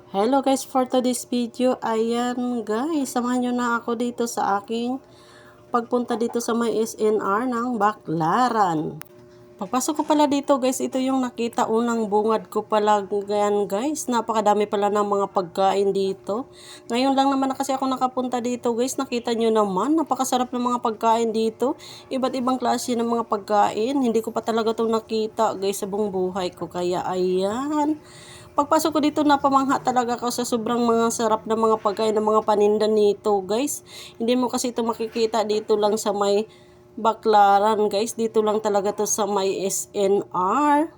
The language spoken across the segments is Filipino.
Hello guys, for today's video, ayan guys, samahan nyo na ako dito sa aking pagpunta dito sa may SNR ng Baclaran. Pagpasok ko pala dito guys, ito yung nakita unang bungad ko pala ganyan guys. Napakadami pala ng mga pagkain dito. Ngayon lang naman na kasi ako nakapunta dito guys, nakita nyo naman, napakasarap ng mga pagkain dito. Iba't ibang klase ng mga pagkain, hindi ko pa talaga itong nakita guys sa buong buhay ko. Kaya ayan. Pagpasok ko dito, napamangha talaga ako sa sobrang mga sarap na mga pagkain ng mga paninda nito, guys. Hindi mo kasi ito makikita dito lang sa may Baclaran, guys. Dito lang talaga to sa may SNR.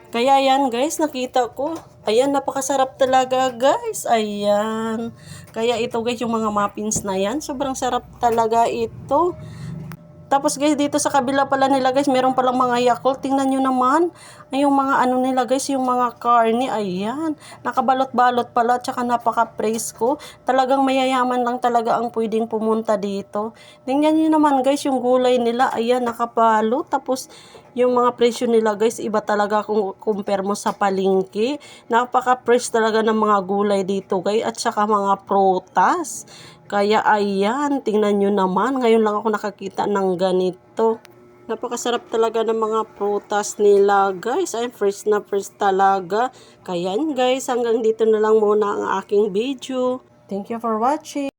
Kaya yan, guys, nakita ko. Ayan, napakasarap talaga, guys. Ayan. Kaya ito, guys, yung mga muffins na yan, sobrang sarap talaga ito. Tapos guys, dito sa kabila pala nila guys, meron palang mga Yakult. Tingnan nyo naman. Ay, yung mga ano nila guys, yung mga karne. Ayan. Nakabalot-balot pala. Tsaka napaka-presko. Talagang mayayaman lang talaga ang pwedeng pumunta dito. Tingnan nyo naman guys, yung gulay nila. Ayan, nakabalot. Tapos yung mga presyo nila guys, iba talaga kung compare mo sa palengke. Napaka-fresh talaga ng mga gulay dito guys. At saka mga prutas. Kaya ayan, tingnan nyo naman. Ngayon lang ako nakakita ng ganito. Napakasarap talaga ng mga prutas nila guys. Ay, fresh na fresh talaga. Kaya guys, hanggang dito na lang muna ang aking video. Thank you for watching.